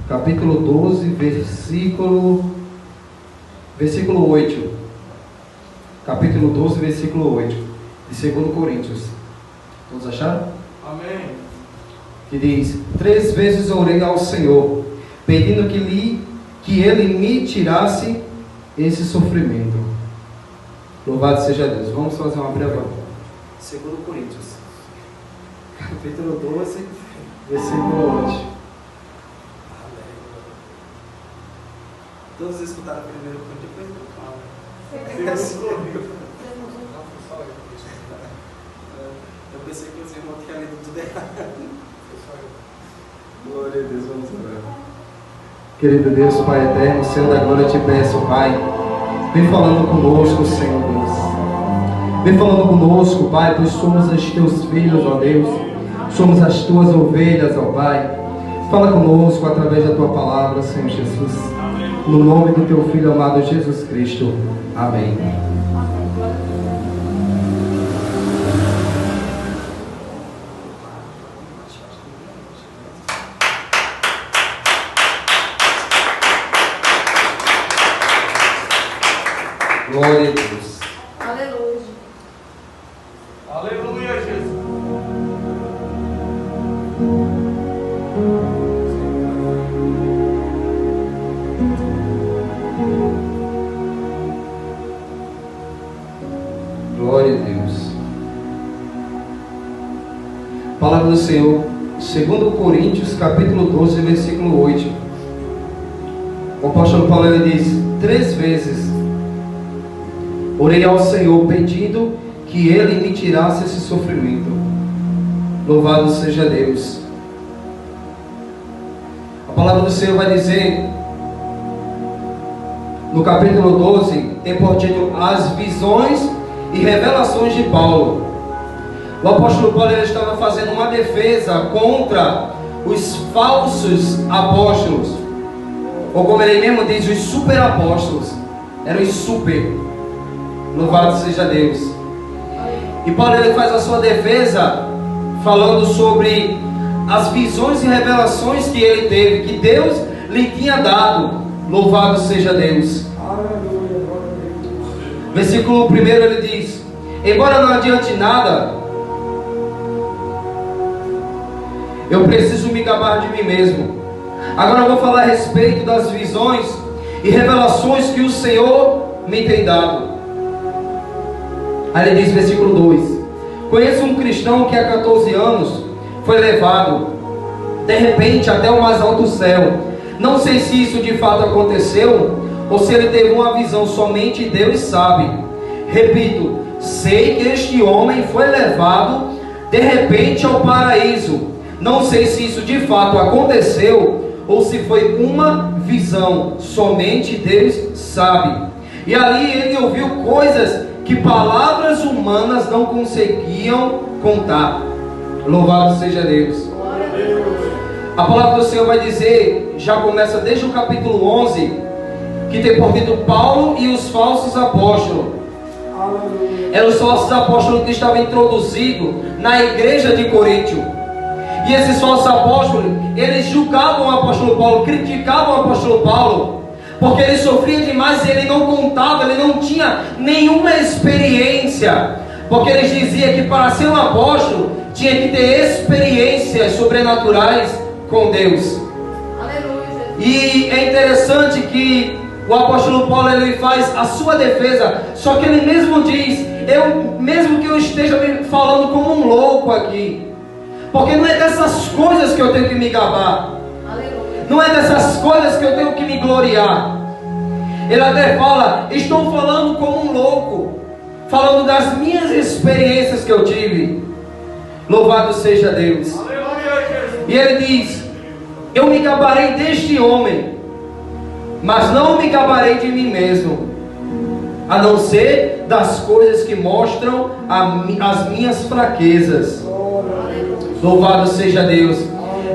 capítulo 12, versículo 8. Capítulo 12, versículo 8, de 2 Coríntios. Todos acharam? Amém. Que diz: 3 vezes orei ao Senhor, pedindo que Ele me tirasse esse sofrimento. Louvado seja Deus. Vamos fazer uma breve. 2 Coríntios, capítulo 12, versículo 8. Todos escutaram primeiro ponto, depois não fala. Eu pensei que os irmãos tinham lido tudo errado. Glória a Deus, vamos orar. Querido Deus, Pai eterno, Senhor da glória, eu te peço, Pai, vem falando conosco, Senhor Deus. Vem falando conosco, Pai, pois somos os teus filhos, ó Deus. Somos as tuas ovelhas, ó Pai. Fala conosco através da tua palavra, Senhor Jesus. No nome do teu Filho amado Jesus Cristo. Amém. Glória a Deus. Aleluia. Aleluia, Jesus. Glória a Deus. Palavra do Senhor, 2 Coríntios, capítulo 12, versículo 8. O apóstolo Paulo, ele diz: 3 vezes orei ao Senhor, pedindo que Ele me tirasse esse sofrimento. Louvado seja Deus. A palavra do Senhor vai dizer, no capítulo 12, tem por título As Visões e Revelações de Paulo. O apóstolo Paulo, ele estava fazendo uma defesa contra os falsos apóstolos, ou como ele mesmo diz, os super apóstolos. Eram os super. Louvado seja Deus. E Paulo, ele faz a sua defesa falando sobre as visões e revelações que ele teve, que Deus lhe tinha dado. Louvado seja Deus. Versículo 1, ele diz: embora não adiante nada, eu preciso me gabar de mim mesmo. Agora eu vou falar a respeito das visões e revelações que o Senhor me tem dado. Aí ele diz, versículo 2: conheço um cristão que há 14 anos foi levado de repente até o mais alto céu. Não sei se isso de fato aconteceu ou se ele teve uma visão, somente Deus sabe. Repito, sei que este homem foi levado de repente ao paraíso. Não sei se isso de fato aconteceu ou se foi uma visão, somente Deus sabe. E ali ele ouviu coisas que palavras humanas não conseguiam contar. Louvado seja Deus. A palavra do Senhor vai dizer, já começa desde o capítulo 11, que tem por título Paulo e os falsos apóstolos. Eram os falsos apóstolos que estavam introduzidos na igreja de Coríntio. E esses falsos apóstolos, eles julgavam o apóstolo Paulo, criticavam o apóstolo Paulo, porque ele sofria demais e ele não contava, ele não tinha nenhuma experiência. Porque eles diziam que para ser um apóstolo, tinha que ter experiências sobrenaturais com Deus. Aleluia. E é interessante que o apóstolo Paulo, ele faz a sua defesa, só que ele mesmo diz, mesmo que eu esteja falando como um louco aqui, porque não é dessas coisas que eu tenho que me gabar. Aleluia. Não é dessas coisas que eu tenho que me gloriar. Ele até fala, estou falando como um louco, falando das minhas experiências que eu tive. Louvado seja Deus. E ele diz, eu me gabarei deste homem, mas não me gabarei de mim mesmo, a não ser das coisas que mostram as minhas fraquezas. Louvado seja Deus.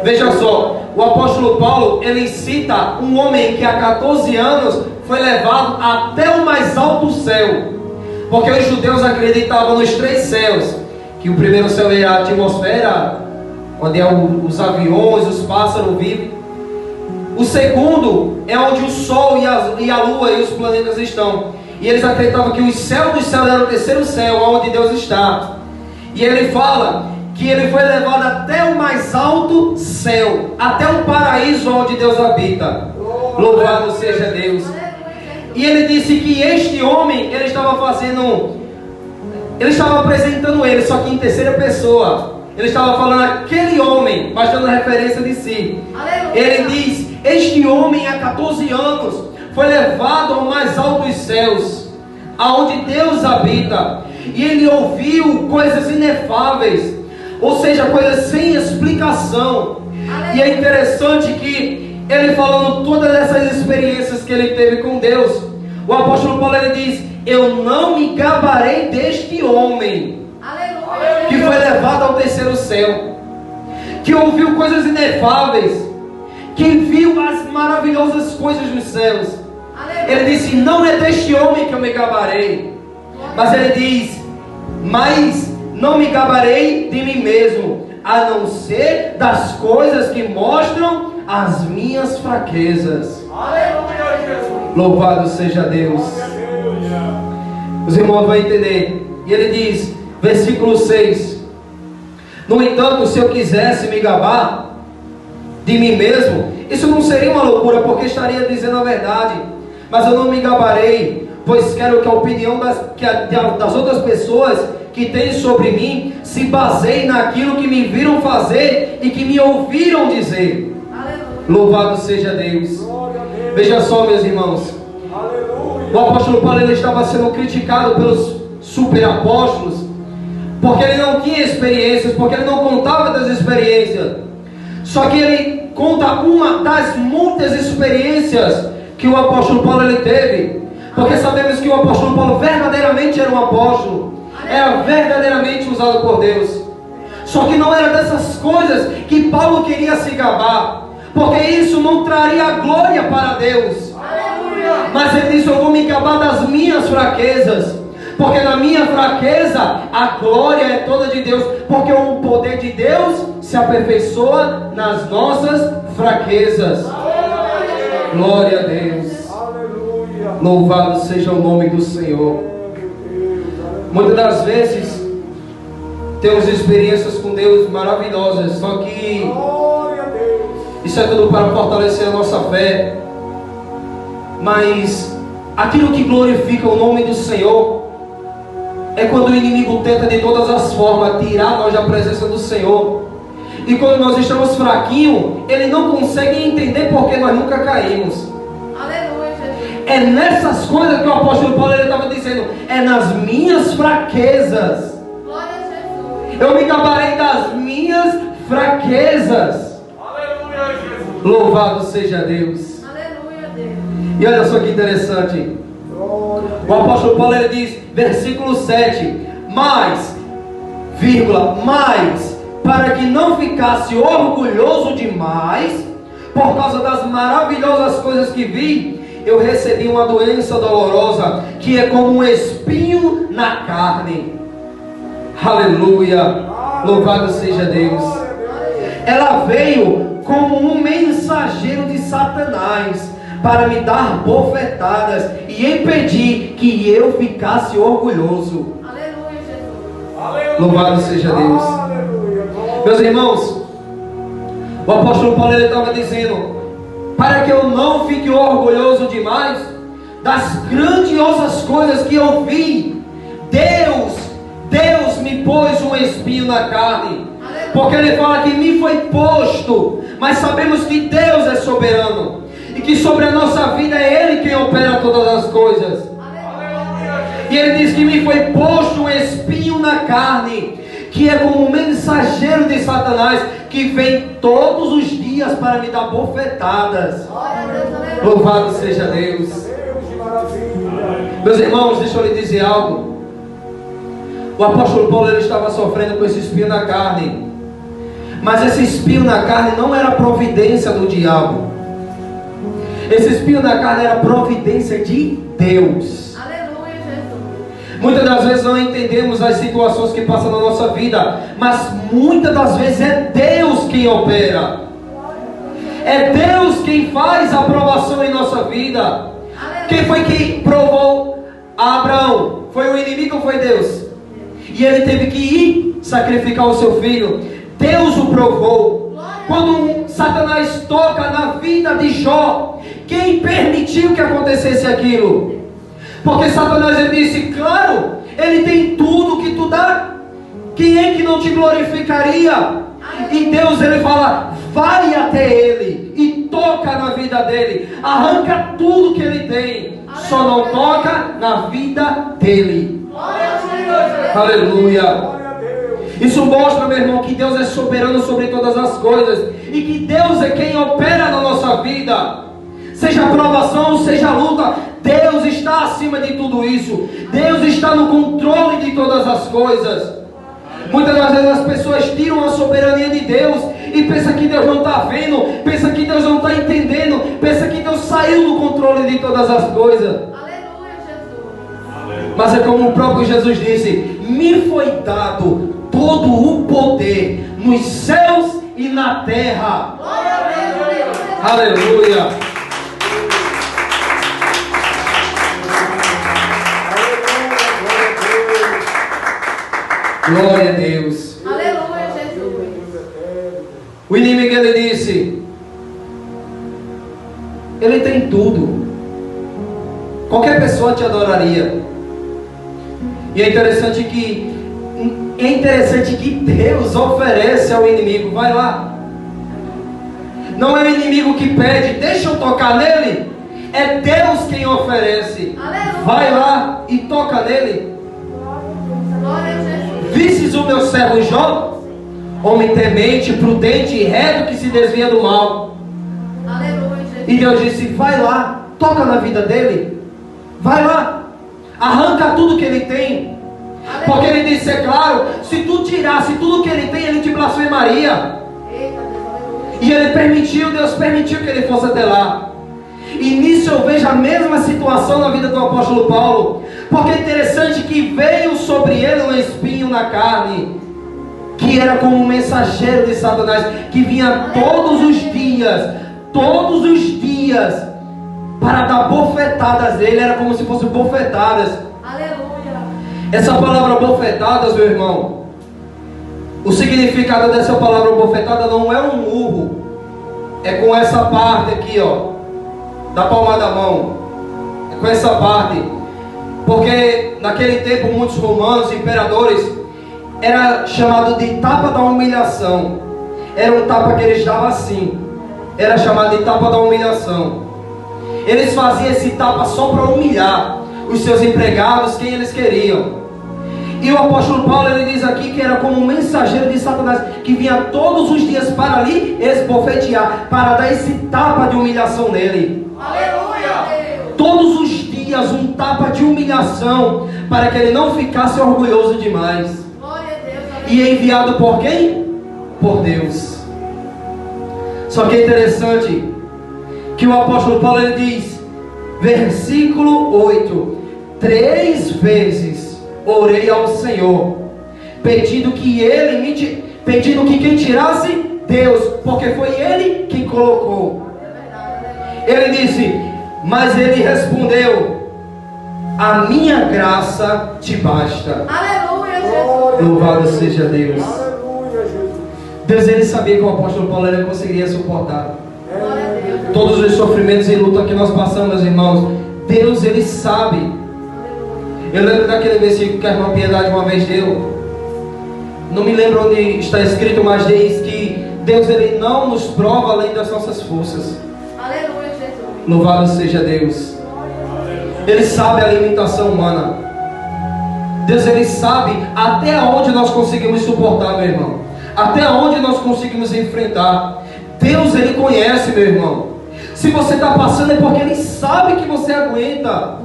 Veja só, o apóstolo Paulo, ele cita um homem que há 14 anos foi levado até o mais alto céu, porque os judeus acreditavam nos 3 céus, que o primeiro céu é a atmosfera, onde é os aviões, os pássaros vivem. O segundo é onde o Sol e a Lua e os planetas estão. E eles acreditavam que o céu dos céus era o terceiro céu, onde Deus está. E ele fala que ele foi levado até o mais alto céu, até o paraíso onde Deus habita. Louvado seja Deus. E ele disse que este homem, ele estava apresentando ele, só que em terceira pessoa. Ele estava falando aquele homem, mas dando referência de si. Ele diz: este homem há 14 anos foi levado ao mais alto dos céus, aonde Deus habita, e ele ouviu coisas inefáveis, ou seja, coisas sem explicação. E é interessante que ele falando todas essas experiências que ele teve com Deus, o apóstolo Paulo ele diz: eu não me gabarei deste homem que foi levado ao terceiro céu, que ouviu coisas inefáveis, que viu as maravilhosas coisas nos céus. Ele disse: não é deste homem que eu me gabarei. Mas ele diz: mas não me gabarei de mim mesmo, a não ser das coisas que mostram as minhas fraquezas. Aleluia, Jesus. Louvado seja Deus. Os irmãos vão entender. E ele diz, versículo 6: no entanto, se eu quisesse me gabar de mim mesmo, isso não seria uma loucura, porque estaria dizendo a verdade. Mas eu não me gabarei, pois quero que a opinião das outras pessoas que têm sobre mim se baseie naquilo que me viram fazer e que me ouviram dizer. Aleluia. Louvado seja Deus. Veja só, meus irmãos, o apóstolo Paulo ele estava sendo criticado pelos superapóstolos, porque ele não tinha experiências, porque ele não contava das experiências. Só que ele conta uma das muitas experiências que o apóstolo Paulo ele teve, porque sabemos que o apóstolo Paulo verdadeiramente era um apóstolo, era verdadeiramente usado por Deus. Só que não era dessas coisas que Paulo queria se gabar, porque isso não traria glória para Deus. Mas ele disse: eu vou me gabar das minhas fraquezas, porque na minha fraqueza a glória é toda de Deus, porque o poder de Deus se aperfeiçoa nas nossas fraquezas. Glória a Deus. Louvado seja o nome do Senhor. Muitas das vezes temos experiências com Deus maravilhosas, só que isso é tudo para fortalecer a nossa fé. Mas aquilo que glorifica o nome do Senhor é quando o inimigo tenta de todas as formas tirar nós da presença do Senhor. E quando nós estamos fraquinhos, ele não consegue entender porque nós nunca caímos. Aleluia, Jesus. É nessas coisas que o apóstolo Paulo estava dizendo: é nas minhas fraquezas. Glória a Jesus. Eu me gabarei das minhas fraquezas. Aleluia, Jesus. Louvado seja Deus. Aleluia, Deus. E olha só que interessante. O apóstolo Paulo ele diz, versículo 7: mas, para que não ficasse orgulhoso demais, por causa das maravilhosas coisas que vi, eu recebi uma doença dolorosa, que é como um espinho na carne. Aleluia. Louvado seja Deus. Ela veio como um mensageiro de Satanás, para me dar bofetadas e impedir que eu ficasse orgulhoso. Aleluia, Jesus. Louvado seja Deus. Meus irmãos, o apóstolo Paulo ele estava dizendo: para que eu não fique orgulhoso demais das grandiosas coisas que eu vi, Deus me pôs um espinho na carne. Porque ele fala que me foi posto, mas sabemos que Deus é soberano, e que sobre a nossa vida é Ele quem opera todas as coisas. E ele diz que me foi posto um espinho na carne, que é como um mensageiro de Satanás, que vem todos os dias para me dar bofetadas. Louvado seja Deus. Meus irmãos, deixa eu lhe dizer algo. O apóstolo Paulo ele estava sofrendo com esse espinho na carne, mas esse espinho na carne não era providência do diabo. Esse espinho na carne era providência de Deus. Aleluia, Jesus. Muitas das vezes não entendemos as situações que passam na nossa vida, mas muitas das vezes é Deus quem opera. É Deus quem faz a aprovação em nossa vida. Aleluia. Quem foi que provou a Abraão? Foi o inimigo ou foi Deus? E ele teve que ir sacrificar o seu filho. Deus o provou. Quando Satanás toca na vida de Jó, quem permitiu que acontecesse aquilo? Porque Satanás ele disse, claro, ele tem tudo que tu dá. Quem é que não te glorificaria? E Deus ele fala, vai até ele e toca na vida dele, arranca tudo que ele tem, só não toca na vida dele. Aleluia. Isso mostra, meu irmão, que Deus é soberano sobre todas as coisas e que Deus é quem opera na nossa vida. Seja provação, seja luta, Deus está acima de tudo isso. Deus está no controle de todas as coisas. Muitas das vezes as pessoas tiram a soberania de Deus e pensam que Deus não está vendo, pensam que Deus não está entendendo, pensam que Deus saiu do controle de todas as coisas. Aleluia, Jesus. Mas é como o próprio Jesus disse, me foi dado todo o poder nos céus e na terra. Glória a Deus. Aleluia. Glória a Deus. Aleluia, Jesus. O inimigo ele disse, ele tem tudo, qualquer pessoa te adoraria. E é interessante que Deus oferece ao inimigo, vai lá. Não é o inimigo que pede, deixa eu tocar nele. É Deus quem oferece. Aleluia. Vai lá e toca nele. Glória a Jesus. Vistes o meu servo Jó, homem temente, prudente e reto, que se desvia do mal. Aleluia, Jesus. E Deus disse, vai lá, toca na vida dele. Vai lá, arranca tudo que ele tem. Porque ele disse, é claro, se tu tirasse tudo que ele tem, ele te blasfemaria. Eita, Deus, aleluia. E ele permitiu, Deus permitiu que ele fosse até lá. E nisso eu vejo a mesma situação na vida do apóstolo Paulo. Porque é interessante que veio sobre ele um espinho na carne, que era como um mensageiro de Satanás, que vinha todos os dias, para dar bofetadas nele. Era como se fossem bofetadas. Aleluia. Essa palavra bofetadas, meu irmão, o significado dessa palavra bofetada não é um murro, é com essa parte aqui, ó, da palma da mão, é com essa parte. Porque naquele tempo muitos romanos, imperadores, era chamado de tapa da humilhação. Era um tapa que eles davam assim, era chamado de tapa da humilhação. Eles faziam esse tapa só para humilhar os seus empregados, quem eles queriam. E o apóstolo Paulo ele diz aqui que era como um mensageiro de Satanás, que vinha todos os dias para ali esbofetear, para dar esse tapa de humilhação nele. Aleluia, Deus. Todos os dias um tapa de humilhação, para que ele não ficasse orgulhoso demais. Glória a Deus. Aleluia. E é enviado por quem? Por Deus. Só que é interessante que o apóstolo Paulo ele diz, versículo 8: 3 vezes orei ao Senhor, pedindo que quem tirasse, Deus, porque foi Ele quem colocou. Ele disse, mas Ele respondeu, a minha graça te basta. Aleluia, Jesus. Louvado seja Deus. Aleluia, Jesus. Deus ele sabia que o apóstolo Paulo ele conseguiria suportar Glória a Deus. todos os sofrimentos e luta que nós passamos, irmãos. Deus ele sabe. Eu lembro daquele versículo que a irmã Piedade uma vez deu. Não me lembro onde está escrito, mas diz que Deus ele não nos prova além das nossas forças. Aleluia, Jesus. Louvado seja Deus. Ele sabe a limitação humana. Deus ele sabe até onde nós conseguimos suportar, meu irmão. Até onde nós conseguimos enfrentar. Deus ele conhece, meu irmão. Se você está passando é porque Ele sabe que você aguenta.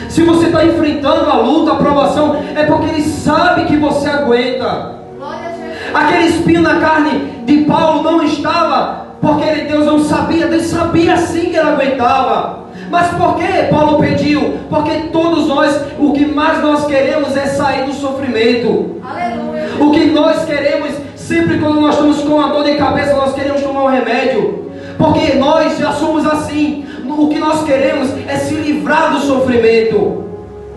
Se você está enfrentando a luta, a provação, é porque Ele sabe que você aguenta. Glória a Jesus. Aquele espinho na carne de Paulo não estava porque Deus não sabia. Deus sabia sim que ele aguentava. Mas por que Paulo pediu? Porque todos nós, o que mais nós queremos é sair do sofrimento. Aleluia. O que nós queremos, sempre quando nós estamos com a dor de cabeça, nós queremos tomar um remédio. assim. O que nós queremos é se livrar do sofrimento.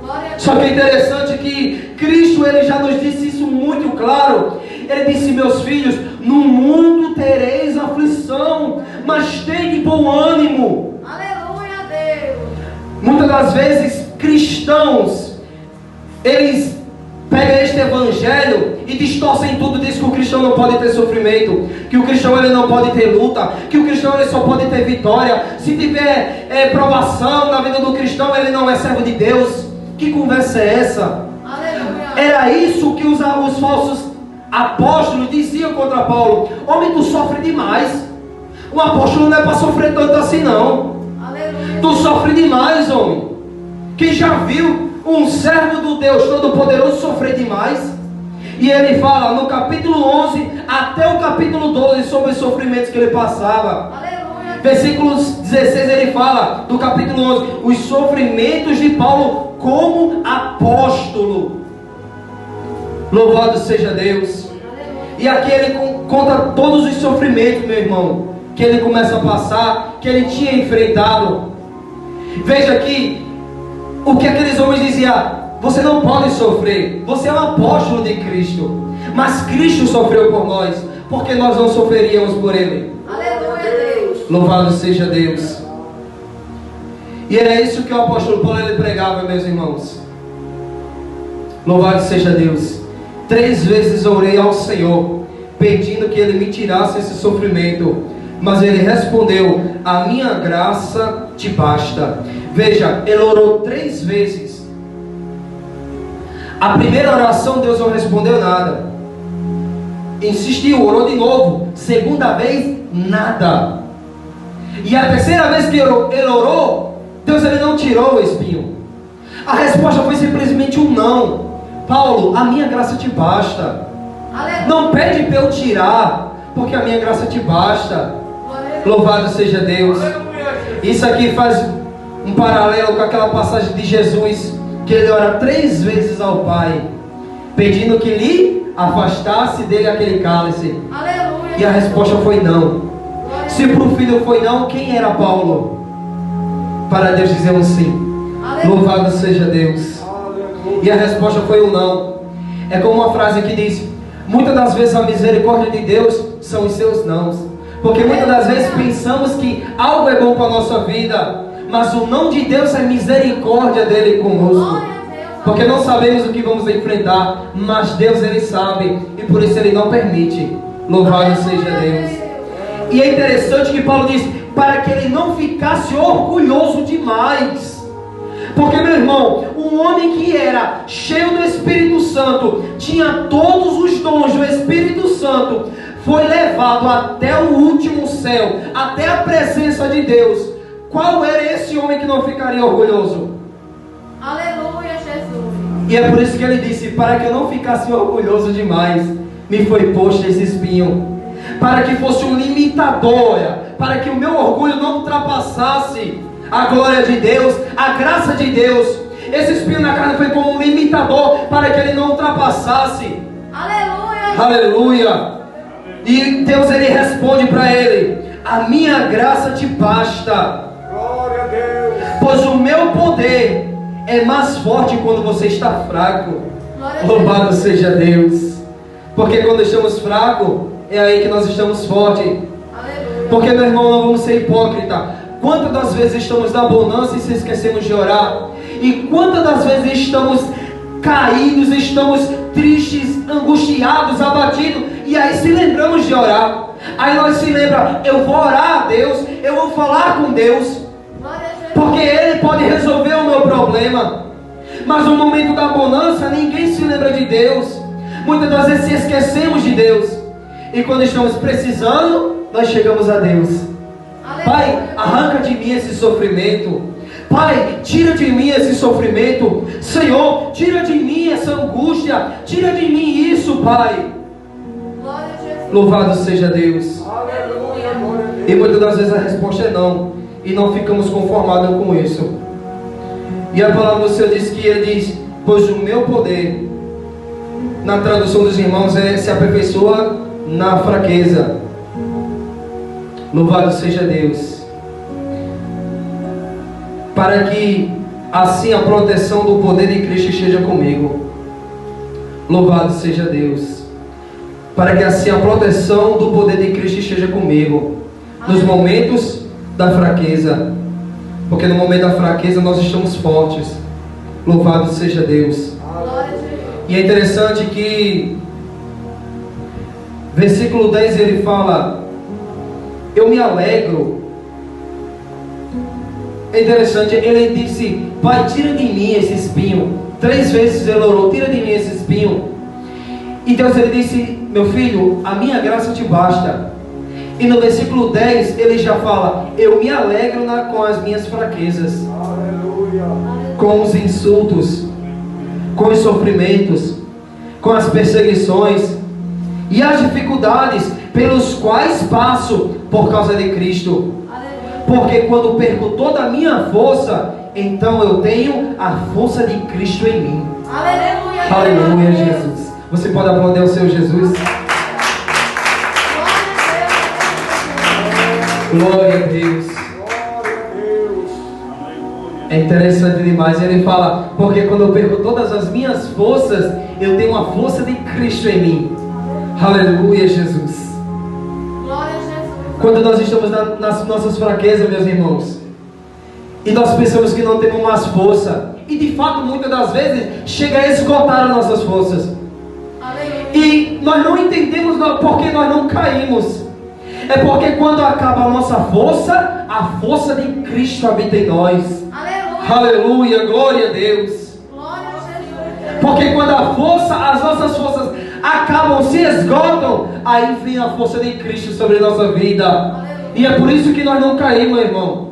Glória a Deus. Só que é interessante que Cristo, ele já nos disse isso muito claro. Ele disse: meus filhos, no mundo tereis aflição, mas tende bom ânimo. Aleluia a Deus. Muitas das vezes cristãos, eles pegam este evangelho e distorcem tudo, diz que o cristão não pode ter sofrimento, que o cristão ele não pode ter luta, que o cristão ele só pode ter vitória. Se tiver provação na vida do cristão, ele não é servo de Deus. Que conversa é essa? Aleluia. Era isso que os falsos apóstolos diziam contra Paulo: homem, tu sofre demais. O apóstolo não é para sofrer tanto assim não. Aleluia. Tu sofre demais, homem. Quem já viu um servo do Deus Todo-Poderoso sofrer demais? E ele fala no capítulo 11 até o capítulo 12 sobre os sofrimentos que ele passava. Aleluia. Versículos 16 ele fala do capítulo 11 os sofrimentos de Paulo como apóstolo. Louvado seja Deus. Aleluia. E aqui ele conta todos os sofrimentos, meu irmão, que ele começa a passar, que ele tinha enfrentado. Veja aqui o que aqueles homens diziam: você não pode sofrer, você é um apóstolo de Cristo, mas Cristo sofreu por nós, porque nós não sofreríamos por Ele. Aleluia, Deus. Louvado seja Deus. E era isso que o apóstolo Paulo ele pregava, meus irmãos. Louvado seja Deus. 3 vezes orei ao Senhor, pedindo que Ele me tirasse esse sofrimento, mas Ele respondeu: a minha graça te basta. Veja, ele orou 3 vezes. A primeira oração Deus não respondeu nada. Insistiu, orou de novo. Segunda vez, nada. E a terceira vez que ele orou, Deus ele não tirou o espinho. A resposta foi simplesmente um não. Paulo, a minha graça te basta. Aleluia. Não pede para eu tirar, porque a minha graça te basta. Glória a Deus. Louvado seja Deus. Isso aqui faz um paralelo com aquela passagem de Jesus, que ele ora 3 vezes ao Pai, pedindo que lhe afastasse dele aquele cálice. Aleluia. E a resposta foi não. Glória a Se para o filho foi não, quem era Paulo para Deus dizer um sim? Aleluia. Louvado seja Deus. E a resposta foi um não. É como uma frase que diz: muitas das vezes a misericórdia de Deus são os seus nãos, porque muitas das vezes pensamos que algo é bom para a nossa vida, mas o não de Deus é misericórdia dele conosco, Glória a Deus. porque não sabemos o que vamos enfrentar, mas Deus ele sabe, e por isso ele não permite. Louvado seja Deus. E é interessante que Paulo diz: para que ele não ficasse orgulhoso demais. Porque, meu irmão, um homem que era cheio do Espírito Santo, tinha todos os dons do Espírito Santo, foi levado até o último céu, até a presença de Deus. Qual era esse homem que não ficaria orgulhoso? Aleluia, Jesus. E é por isso que ele disse: para que eu não ficasse orgulhoso demais, me foi posto esse espinho, para que fosse um limitador, para que o meu orgulho não ultrapassasse a glória de Deus, a graça de Deus. Esse espinho na carne foi como um limitador, para que ele não ultrapassasse. Aleluia. Aleluia. E Deus ele responde para ele: a minha graça te basta. Glória a Deus. Pois o meu poder é mais forte quando você está fraco. Glória a Deus. Louvado seja Deus. Porque quando estamos fracos, é aí que nós estamos fortes. Aleluia. Porque, meu irmão, não vamos ser hipócritas. Quantas das vezes estamos na bonança e se esquecemos de orar? E quantas das vezes estamos caídos, estamos tristes, angustiados, abatidos, e aí se lembramos de orar. Aí nós se lembramos: eu vou orar a Deus, eu vou falar com Deus, Glória a Deus. porque Ele pode resolver o meu problema. Mas no momento da bonança, ninguém se lembra de Deus. Muitas das vezes se esquecemos de Deus. E quando estamos precisando, nós chegamos a Deus. Pai, arranca de mim esse sofrimento. Pai, tira de mim esse sofrimento. Senhor, tira de mim essa angústia. Tira de mim isso, Pai. Glória a Jesus. Louvado seja Deus. Aleluia, glória a Deus. E muitas das vezes a resposta é não. E não ficamos conformados com isso. E a palavra do Senhor diz que Ele diz: pois o meu poder, na tradução dos irmãos, se aperfeiçoa na fraqueza. Louvado seja Deus. para que assim a proteção do poder de Cristo esteja comigo. Louvado seja Deus. Para que assim a proteção do poder de Cristo esteja comigo nos momentos da fraqueza, porque no momento da fraqueza nós estamos fortes. Louvado seja Deus. E é interessante que versículo 10 ele fala: eu me alegro. É interessante, ele disse: Pai, tira de mim esse espinho. 3 vezes ele orou: tira de mim esse espinho. E Deus ele disse: meu filho, a minha graça te basta. E no versículo 10 ele já fala: eu me alegro com as minhas fraquezas. Aleluia. Com os insultos, com os sofrimentos, com as perseguições e as dificuldades pelos quais passo por causa de Cristo. Porque quando perco toda a minha força, então eu tenho a força de Cristo em mim. Aleluia. Aleluia, Jesus. Você pode aplaudir o seu Jesus? Glória a Deus. Glória a Deus. É interessante demais. Ele fala: porque quando eu perco todas as minhas forças, eu tenho a força de Cristo em mim. Aleluia, Jesus. Glória a Jesus. Quando nós estamos nas nossas fraquezas, meus irmãos, e nós pensamos que não temos mais força, e de fato muitas das vezes chega a esgotar as nossas forças, Aleluia. e nós não entendemos porque nós não caímos. É porque quando acaba a nossa força, a força de Cristo habita em nós. Aleluia. Aleluia, glória a Deus. Glória a Jesus. Porque quando as nossas forças acabam, se esgotam, aí vem a força de Cristo sobre a nossa vida. E é por isso que nós não caímos, irmão.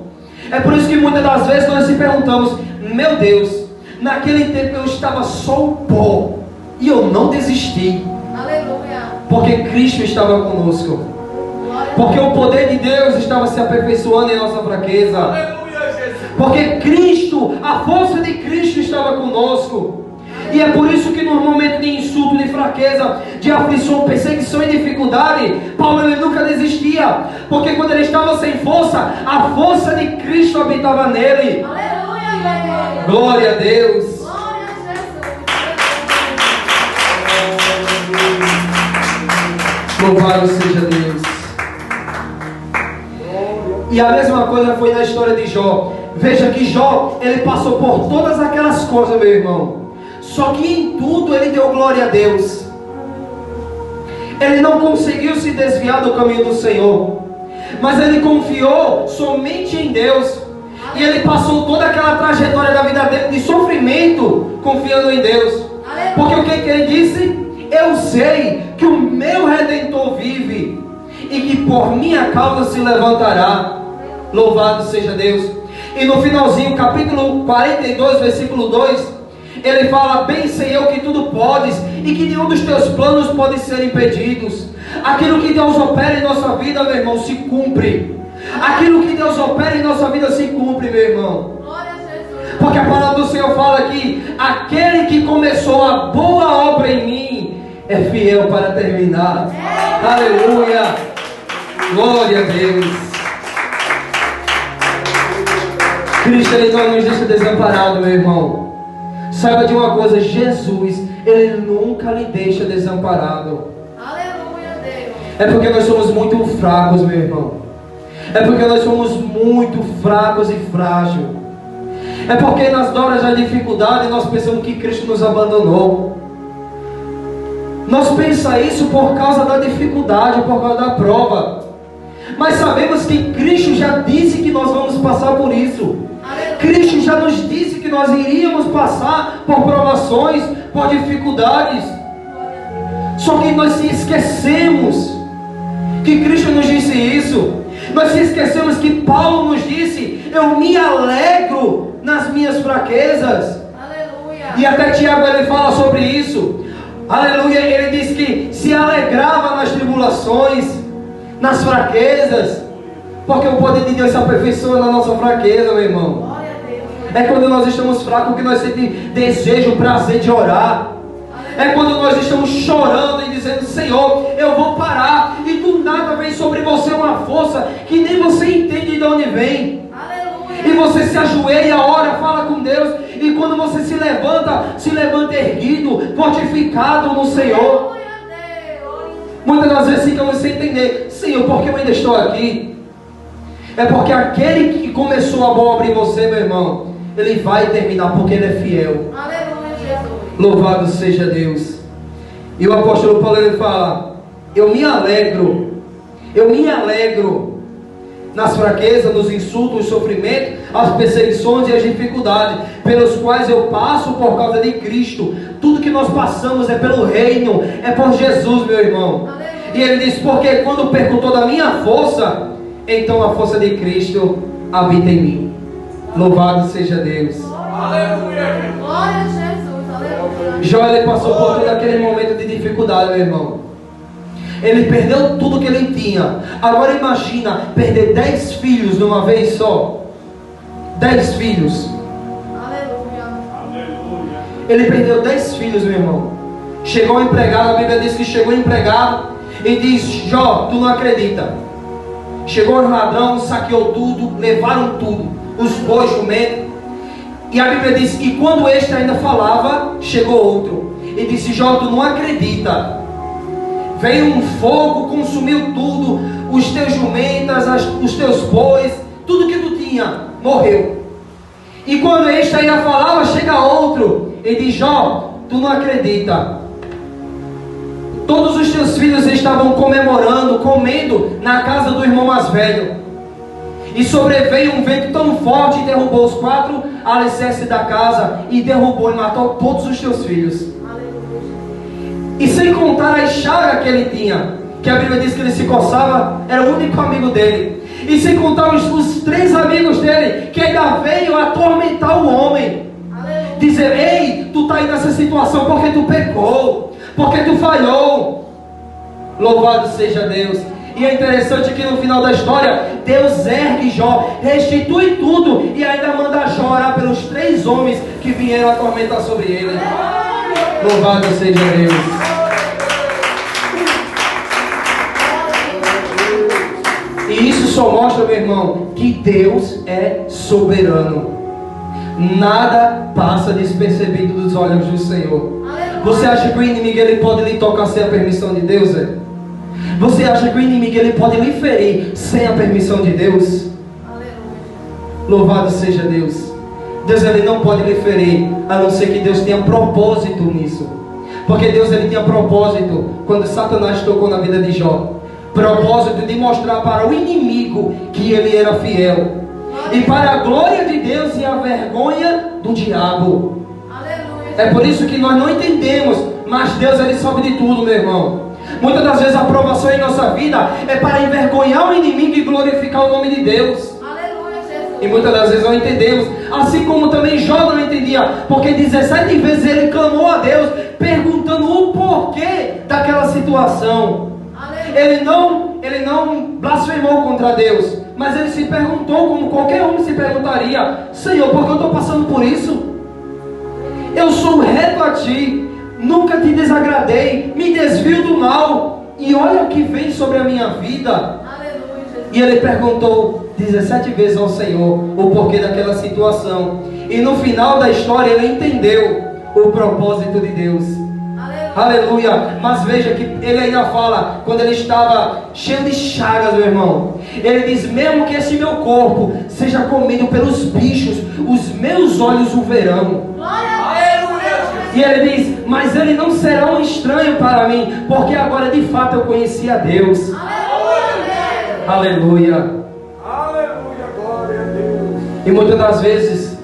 É por isso que muitas das vezes nós se perguntamos: meu Deus, naquele tempo eu estava só o pó e eu não desisti, Aleluia. porque Cristo estava conosco, porque o poder de Deus estava se aperfeiçoando em nossa fraqueza, Aleluia, Jesus. porque Cristo, a força de Cristo estava conosco. E é por isso que no momento de insulto, de fraqueza, de aflição, perseguição e dificuldade, Paulo ele nunca desistia, porque quando ele estava sem força, a força de Cristo habitava nele. Aleluia. Glória a Deus. Glória a Jesus. Louvado seja Deus. E a mesma coisa foi na história de Jó. Veja que Jó, ele passou por todas aquelas coisas, meu irmão. Só que em tudo ele deu glória a Deus. Ele não conseguiu se desviar do caminho do Senhor, mas ele confiou somente em Deus. E ele passou toda aquela trajetória da vida dele de sofrimento, confiando em Deus. Porque o que ele disse? Eu sei que o meu Redentor vive e que por minha causa se levantará. Louvado seja Deus. E no finalzinho, capítulo 42, versículo 2, ele fala: bem sei eu que tudo podes e que nenhum dos teus planos pode ser impedidos. Aquilo que Deus opera em nossa vida, meu irmão, se cumpre. Aquilo que Deus opera em nossa vida se cumpre, meu irmão. Glória a Jesus. Porque a palavra do Senhor fala que aquele que começou a boa obra em mim é fiel para terminar. Aleluia. Glória a Deus. Cristo ele não nos deixa desamparado, meu irmão. Saiba de uma coisa: Jesus, ele nunca lhe deixa desamparado. Aleluia, Deus. É porque nós somos muito fracos, meu irmão. É porque nós somos muito fracos e frágeis. É porque nas horas da dificuldade nós pensamos que Cristo nos abandonou. Nós pensamos isso por causa da dificuldade, por causa da prova. Mas sabemos que Cristo já disse que nós vamos passar por isso. Cristo já nos disse que nós iríamos passar por provações, por dificuldades. Só que nós se esquecemos que Cristo nos disse isso. Nós se esquecemos que Paulo nos disse: eu me alegro nas minhas fraquezas. Aleluia. E até Tiago ele fala sobre isso. Aleluia. Ele diz que se alegrava nas tribulações, nas fraquezas, porque o poder de Deus se aperfeiçoa na nossa fraqueza, meu irmão. Glória a Deus. É quando nós estamos fracos que nós sentimos desejo, prazer de orar. É quando nós estamos chorando e dizendo: Senhor, eu vou parar. E do nada vem sobre você uma força que nem você entende de onde vem. Aleluia. E você se ajoelha, ora, fala com Deus, e quando você se levanta erguido, fortificado no Senhor. Aleluia, Deus. Muitas das vezes ficamos sem entender: Senhor, por que eu ainda estou aqui? É porque aquele que começou a boa obra em você, meu irmão, ele vai terminar, porque ele é fiel. Aleluia, Jesus. Louvado seja Deus. E o apóstolo Paulo, ele fala: eu me alegro nas fraquezas, nos insultos, nos sofrimentos, as perseguições e as dificuldades pelos quais eu passo por causa de Cristo. Tudo que nós passamos é pelo reino, é por Jesus, meu irmão. Aleluia. E ele diz: porque quando perco toda a minha força, então a força de Cristo habita em mim. Louvado seja Deus. Aleluia. Glória a Jesus. Aleluia. Jó, ele passou por todo aquele momento de dificuldade, meu irmão. Ele perdeu tudo que ele tinha. Agora imagina perder 10 filhos de uma vez só. 10 filhos. Aleluia. Ele perdeu 10 filhos, meu irmão. Chegou um empregado, a Bíblia diz que chegou um empregado e diz: Jó, tu não acredita. Chegou um ladrão, saqueou tudo, levaram tudo, os bois, jumentos. E a Bíblia diz: e quando este ainda falava, chegou outro e disse: Jó, tu não acredita. Veio um fogo, consumiu tudo, os teus jumentas, os teus bois, tudo que tu tinha, morreu. E quando este ainda falava, chega outro e diz: Jó, tu não acredita. Todos os teus filhos estavam comemorando, comendo na casa do irmão mais velho. E sobreveio um vento tão forte e derrubou os 4 alicerces da casa, e derrubou e matou todos os teus filhos. E sem contar a chaga que ele tinha, que a Bíblia diz que ele se coçava, era o único amigo dele. E sem contar os 3 amigos dele, que ainda veio atormentar o homem. Aleluia. Dizer: ei, tu está aí nessa situação porque tu pecou, porque tu falhou. Louvado seja Deus. E é interessante que no final da história, Deus ergue Jó, restitui tudo, e ainda manda Jó orar pelos 3 homens que vieram atormentar sobre ele. Louvado seja Deus. E isso só mostra, meu irmão, que Deus é soberano. Nada passa despercebido dos olhos do Senhor. Você acha que o inimigo ele pode lhe tocar sem a permissão de Deus? É? Você acha que o inimigo ele pode lhe ferir sem a permissão de Deus? Louvado seja Deus. Deus ele não pode lhe ferir, a não ser que Deus tenha propósito nisso. Porque Deus ele tinha propósito quando Satanás tocou na vida de Jó. Propósito de mostrar para o inimigo que ele era fiel. E para a glória de Deus e a vergonha do diabo. Aleluia. É por isso que nós não entendemos, mas Deus ele sabe de tudo, meu irmão. Muitas das vezes a aprovação em nossa vida é para envergonhar o inimigo e glorificar o nome de Deus. Aleluia, Jesus. E muitas das vezes não entendemos. Assim como também Jó não entendia, porque 17 vezes ele clamou a Deus, perguntando o porquê daquela situação. Aleluia. Ele não blasfemou contra Deus, mas ele se perguntou, como qualquer homem se perguntaria: Senhor, por que eu estou passando por isso? Eu sou reto a ti, nunca te desagradei, me desvio do mal, e olha o que vem sobre a minha vida. Aleluia, Jesus. E ele perguntou 17 vezes ao Senhor o porquê daquela situação. E no final da história ele entendeu o propósito de Deus. Aleluia. Mas veja que ele ainda fala, quando ele estava cheio de chagas, meu irmão, ele diz: mesmo que esse meu corpo seja comido pelos bichos, os meus olhos o verão. E ele diz: mas ele não será um estranho para mim, porque agora de fato eu conheci a Deus. Aleluia. Aleluia, glória a Deus. E muitas das vezes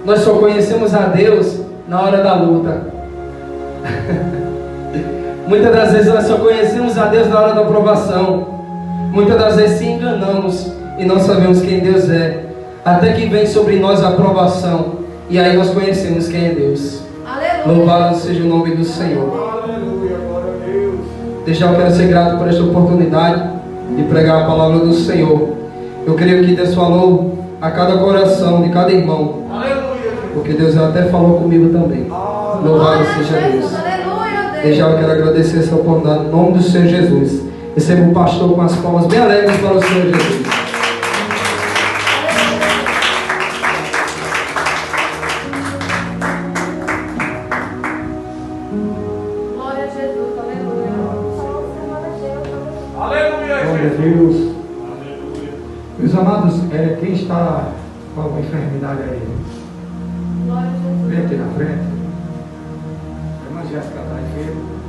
nós só conhecemos a Deus na hora da luta. Muitas das vezes nós só conhecemos a Deus na hora da aprovação. Muitas das vezes se enganamos e não sabemos quem Deus é, até que vem sobre nós a aprovação, e aí nós conhecemos quem é Deus. Aleluia. Louvado seja o nome do Senhor. Aleluia, glória a Deus. Desde já eu quero ser grato por esta oportunidade de pregar a palavra do Senhor. Eu creio que Deus falou a cada coração de cada irmão, Aleluia. porque Deus até falou comigo também. Louvado seja Deus. Desde já eu quero agradecer essa oportunidade em nome do Senhor Jesus. Receba o pastor com as palmas bem alegres para o Senhor Jesus. Glória a Jesus, aleluia. Aleluia, Glória a Jesus. Deus. Aleluia. Meus amados, quem está com alguma enfermidade aí? Glória a Jesus. Vem aqui na frente. A irmã Jéssica está enferma.